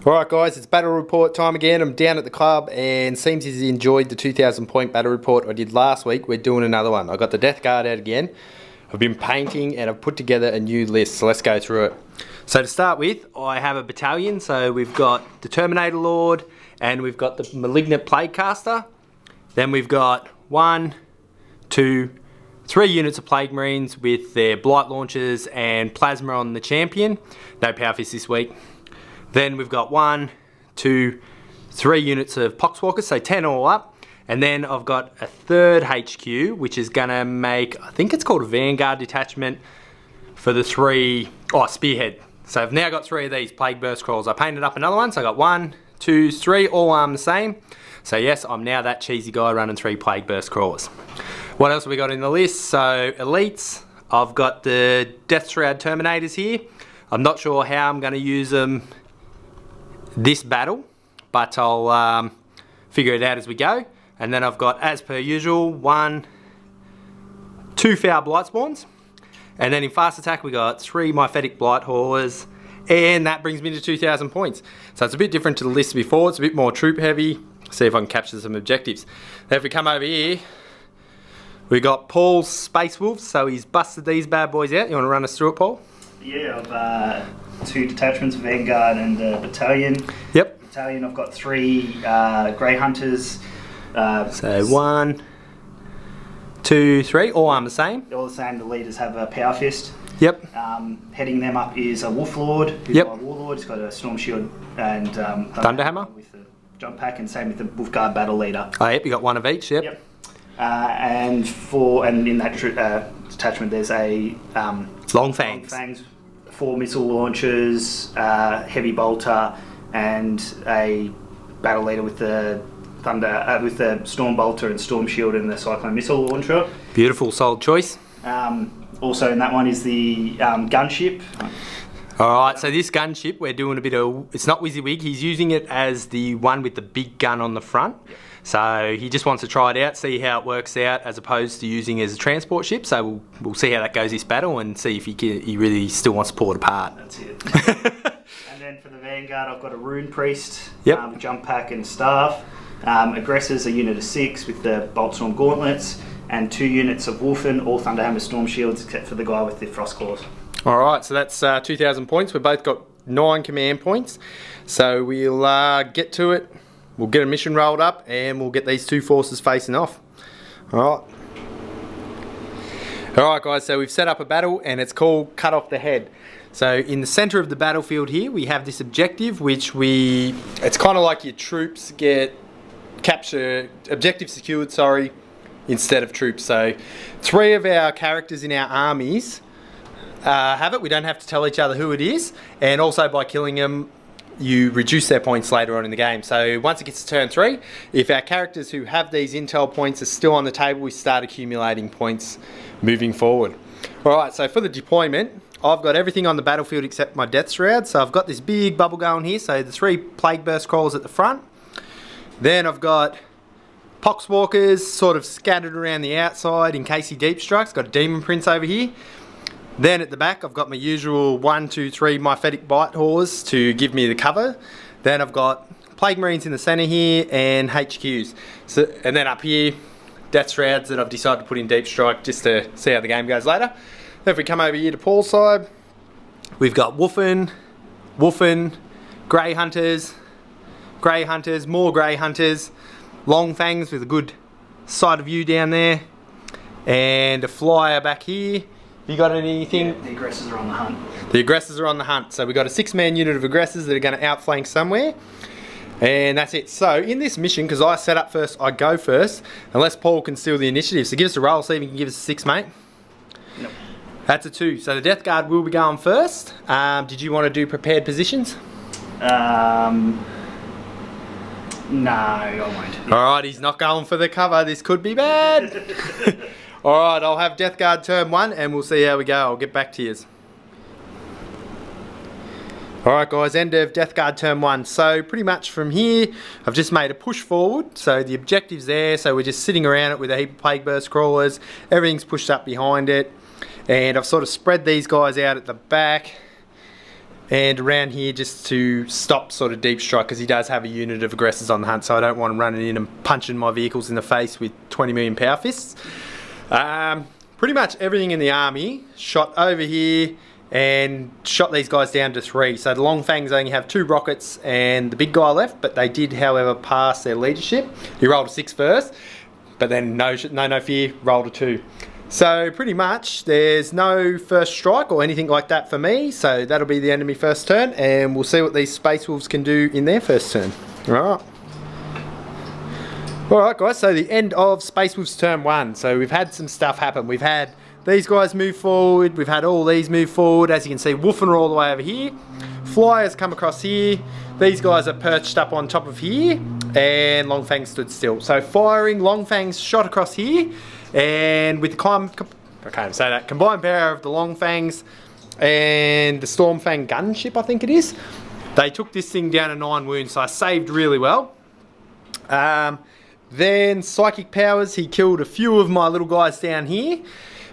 Alright guys, it's battle report time again. I'm down at the club and seems he's enjoyed the 2,000 point battle report I did last week. We're doing another one. I got the Death Guard out again. I've been painting and I've put together a new list, so let's go through it. So to start with, I have a battalion. So we've got the Terminator Lord and we've got the Malignant Plaguecaster. Then we've got 1, 2, 3 units of Plague Marines with their Blight Launchers and Plasma on the Champion. No Power Fist this week. Then we've got 1, 2, 3 units of Poxwalkers, so 10 all up. And then I've got a third HQ, which is gonna make, I think it's called a Vanguard detachment for the Spearhead. So I've now got 3 of these Plague Burst Crawls. I painted up another one, so I got 1, 2, 3, all armed the same. So yes, I'm now that cheesy guy running 3 Plague Burst Crawlers. What else have we got in the list? So elites, I've got the Death Shroud Terminators here. I'm not sure how I'm gonna use them this battle, but I'll figure it out as we go. And then I've got, as per usual, 1, 2 Foul Blight Spawns. And then in fast attack we got 3 Myphetic Blight Haulers, and that brings me to 2,000 points. So it's a bit different to the list before, it's a bit more troop heavy. See if I can capture some objectives. Then if we come over here, we got Paul's Space Wolves, so he's busted these bad boys out. You want to run us through it, Paul? Yeah, I've 2 detachments, Vanguard and a battalion. Yep. Battalion, I've got 3 Grey Hunters. So 1, 2, 3, all armed the same. All the same, the leaders have a Power Fist. Yep. Heading them up is a Wolf Lord, who's my Warlord. He's got a Storm Shield and Thunderhammer with the jump pack, and same with the Wolfguard Battle Leader. Oh yep, you got 1 of each, yep. And in that detachment there's a Long Fangs. 4 missile launchers, heavy bolter, and a battle leader with the with the storm bolter and storm shield and the cyclone missile launcher. Beautiful, solid choice. Also in that one is the gunship. Alright, so this gunship, we're doing a bit of, it's not WYSIWYG, he's using it as the one with the big gun on the front. So he just wants to try it out, see how it works out, as opposed to using it as a transport ship. So we'll see how that goes this battle and see if he really still wants to pull it apart. That's it. And then for the Vanguard, I've got a Rune Priest, jump pack and staff. Aggressors, a unit of 6 with the Boltstorm Gauntlets, and 2 units of Wolfen, all Thunderhammer Storm Shields, except for the guy with the Frost Claws. Alright, so that's 2,000 points. We've both got 9 command points. So we'll get to it. We'll get a mission rolled up and we'll get these 2 forces facing off. Alright. Alright guys, so we've set up a battle and it's called Cut Off the Head. So in the center of the battlefield here, we have this objective which it's kind of like your troops get objective secured, instead of troops. So 3 of our characters in our armies have it. We don't have to tell each other who it is, and also by killing them you reduce their points later on in the game. So once it gets to turn 3, if our characters who have these intel points are still on the table, we start accumulating points moving forward. Alright, so for the deployment, I've got everything on the battlefield except my Death Shroud. So I've got this big bubble going here, so the 3 Plague Burst Crawlers at the front. Then I've got Poxwalkers sort of scattered around the outside in case he deep strikes. Got a Demon Prince over here. Then at the back I've got my usual 1, 2, 3 Myphetic Blight Haulers to give me the cover. Then I've got Plague Marines in the centre here and HQs. So, and then up here, Death Shrouds that I've decided to put in deep strike just to see how the game goes later. Then if we come over here to Paul's side, we've got Wolfen, Grey Hunters, more Grey Hunters, Long Fangs with a good side of view down there, and a flyer back here. You got anything? Yeah, the aggressors are on the hunt. The aggressors are on the hunt. So we've got a 6-man unit of aggressors that are going to outflank somewhere. And that's it. So in this mission, because I set up first, I go first, unless Paul can steal the initiative. So give us a roll, see if he can give us a 6, mate. Nope. That's a 2. So the Death Guard will be going first. Did you want to do prepared positions? No, I won't. Alright, he's not going for the cover. This could be bad. Alright, I'll have Death Guard turn 1 and we'll see how we go. I'll get back to you. Alright guys, end of Death Guard turn 1. So pretty much from here, I've just made a push forward. So the objective's there, so we're just sitting around it with a heap of Plague Burst Crawlers. Everything's pushed up behind it. And I've sort of spread these guys out at the back. and around here just to stop sort of deep strike, because he does have a unit of aggressors on the hunt, so I don't want him running in and punching my vehicles in the face with 20 million power fists. Pretty much everything in the army shot over here and shot these guys down to 3. So the Long Fangs only have 2 rockets and the big guy left, but they did, however, pass their leadership. He rolled a 6 first, but then no fear, rolled a 2. So pretty much there's no first strike or anything like that for me, so that'll be the end of my first turn, and we'll see what these Space Wolves can do in their first turn. Alright guys, so the end of Space Wolves turn 1. So we've had some stuff happen. We've had these guys move forward, we've had all these move forward. As you can see, Wolfen are all the way over here. Flyers come across here. These guys are perched up on top of here, and Long Fangs stood still. So firing, Long Fangs shot across here, and with the combined power of the Long Fangs and the Stormfang gunship, I think it is, they took this thing down to 9 wounds, so I saved really well. Then Psychic Powers, he killed a few of my little guys down here.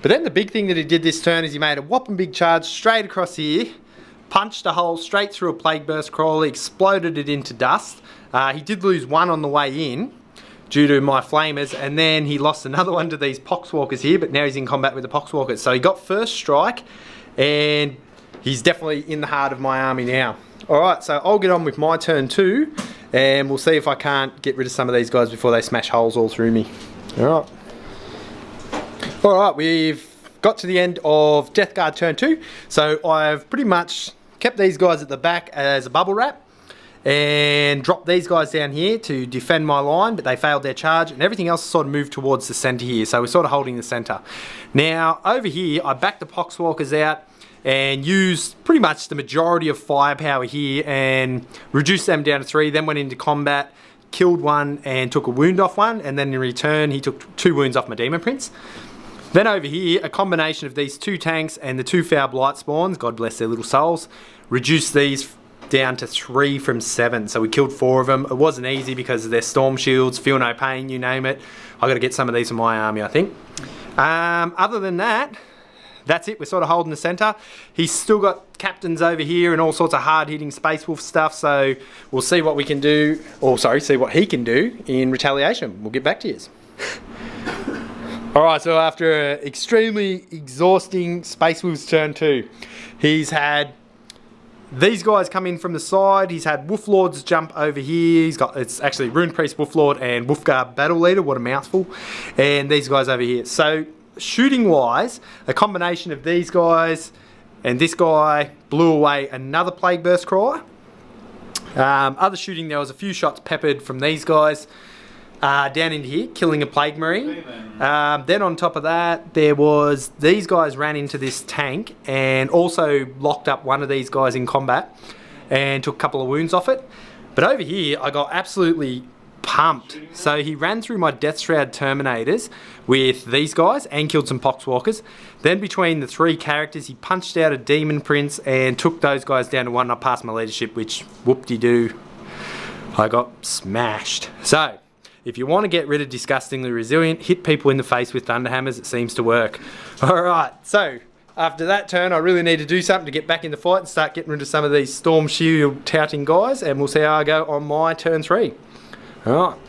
But then the big thing that he did this turn is he made a whopping big charge straight across here, punched a hole straight through a Plague Burst Crawler, exploded it into dust. He did lose 1 on the way in due to my flamers, and then he lost another one to these Poxwalkers here, but now he's in combat with the Poxwalkers. So he got first strike, and he's definitely in the heart of my army now. Alright, so I'll get on with my turn 2, and we'll see if I can't get rid of some of these guys before they smash holes all through me. Alright. Alright, we've got to the end of Death Guard turn 2, so I've pretty much kept these guys at the back as a bubble wrap and dropped these guys down here to defend my line, but they failed their charge, and everything else sort of moved towards the centre here, so we're sort of holding the centre. Now over here I backed the Poxwalkers out and used pretty much the majority of firepower here and reduced them down to 3, then went into combat, killed one and took a wound off one, and then in return he took 2 wounds off my Demon Prince. Then over here, a combination of these 2 tanks and the 2 foul blight spawns, God bless their little souls, reduced these down to 3 from 7. So we killed 4 of them. It wasn't easy because of their storm shields, feel no pain, you name it. I got to get some of these in my army, I think. Other than that, that's it. We're sort of holding the centre. He's still got captains over here and all sorts of hard-hitting Space Wolf stuff, so we'll see what we can do, or sorry, see what he can do in retaliation. We'll get back to you. Alright, so after an extremely exhausting Space Wolves turn 2, he's had these guys come in from the side, he's had Wolf Lords jump over here, it's actually Rune Priest, Wolf Lord and Wolfguard Battle Leader, what a mouthful, and these guys over here. So shooting wise, a combination of these guys and this guy blew away another Plague Burst Crawler. Other shooting, there was a few shots peppered from these guys down into here, killing a Plague Marine. Then on top of that, there was these guys ran into this tank and also locked up one of these guys in combat and took a couple of wounds off it. But over here, I got absolutely pumped. So he ran through my Death Shroud Terminators with these guys and killed some Poxwalkers. Then between the 3 characters, he punched out a Demon Prince and took those guys down to 1, and I passed my leadership, which whoop-de-doo, I got smashed. So if you want to get rid of Disgustingly Resilient, hit people in the face with Thunderhammers. It seems to work. Alright, so after that turn, I really need to do something to get back in the fight and start getting rid of some of these Storm Shield touting guys, and we'll see how I go on my turn 3. Alright.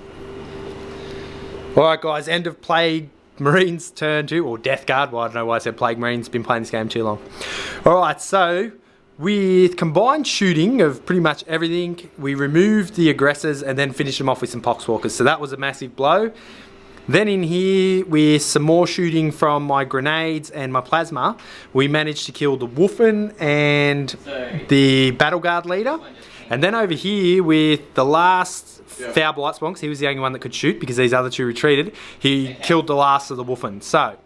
Alright guys, end of Plague Marines turn 2, or Death Guard. Well, I don't know why I said Plague Marines, been playing this game too long. Alright, so with combined shooting of pretty much everything, we removed the aggressors and then finished them off with some Poxwalkers. So that was a massive blow. Then in here, with some more shooting from my grenades and my plasma, we managed to kill the Wolfen and the Battle Guard leader. And then over here, with the last Foul Blight Spawn, because he was the only one that could shoot because these other 2 retreated, he killed the last of the Wolfen. So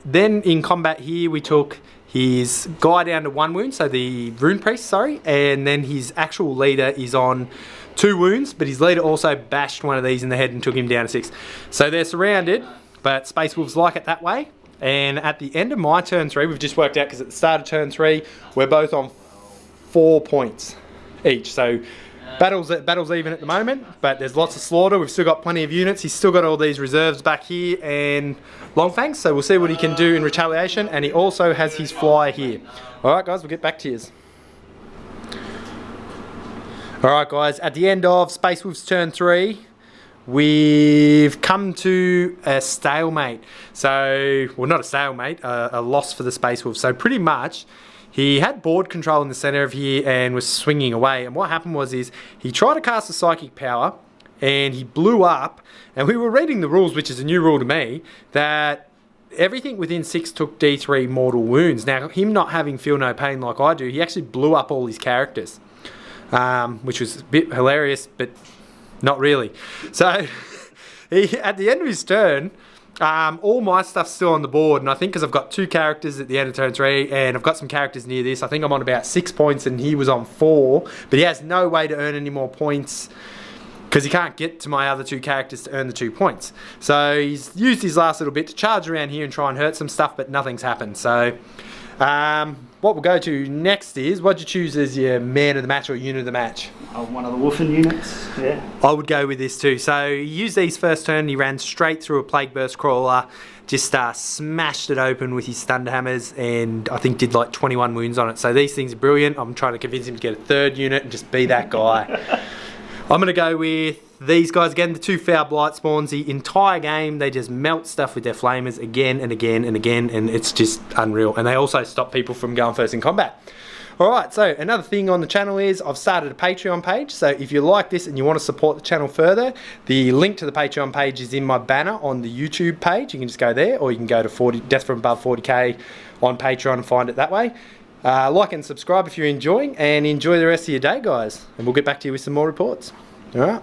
then in combat here, we took his guy down to 1 wound, so the Rune Priest, sorry, and then his actual leader is on 2 wounds, but his leader also bashed one of these in the head and took him down to 6. So they're surrounded, but Space Wolves like it that way. And at the end of my turn 3, we've just worked out, because at the start of turn 3, we're both on 4 points each. So battle's even at the moment, but there's lots of slaughter. We've still got plenty of units. He's still got all these reserves back here and Longfangs, so we'll see what he can do in retaliation, and he also has his flyer here. Alright guys, we'll get back to you. Alright guys, at the end of Space Wolves turn 3, we've come to a stalemate. So, well, not a stalemate, a loss for the Space Wolves. So pretty much, he had board control in the centre of here and was swinging away. And what happened was he tried to cast a Psychic Power and he blew up. And we were reading the rules, which is a new rule to me, that everything within 6 took D3 mortal wounds. Now, him not having Feel No Pain like I do, he actually blew up all his characters. Which was a bit hilarious, but not really. So, at the end of his turn, all my stuff's still on the board, and I think because I've got 2 characters at the end of turn 3, and I've got some characters near this, I think I'm on about 6 points, and he was on 4, but he has no way to earn any more points, because he can't get to my other 2 characters to earn the 2 points. So, he's used his last little bit to charge around here and try and hurt some stuff, but nothing's happened. So, what we'll go to next is, what'd you choose as your man of the match or unit of the match? One of the Wolfen units, yeah. I would go with this too. So he used these first turn, he ran straight through a Plague Burst Crawler, just smashed it open with his Thunder Hammers, and I think did like 21 wounds on it. So these things are brilliant. I'm trying to convince him to get a 3rd unit and just be that guy. I'm going to go with these guys again, the 2 Foul Blight Spawns. The entire game, they just melt stuff with their flamers again and again and again, and it's just unreal. And they also stop people from going first in combat. Alright, so another thing on the channel is I've started a Patreon page. So if you like this and you want to support the channel further, the link to the Patreon page is in my banner on the YouTube page. You can just go there, or you can go to Death from Above 40k on Patreon and find it that way. Like and subscribe if you're enjoying, and enjoy the rest of your day, guys. And we'll get back to you with some more reports. Alright.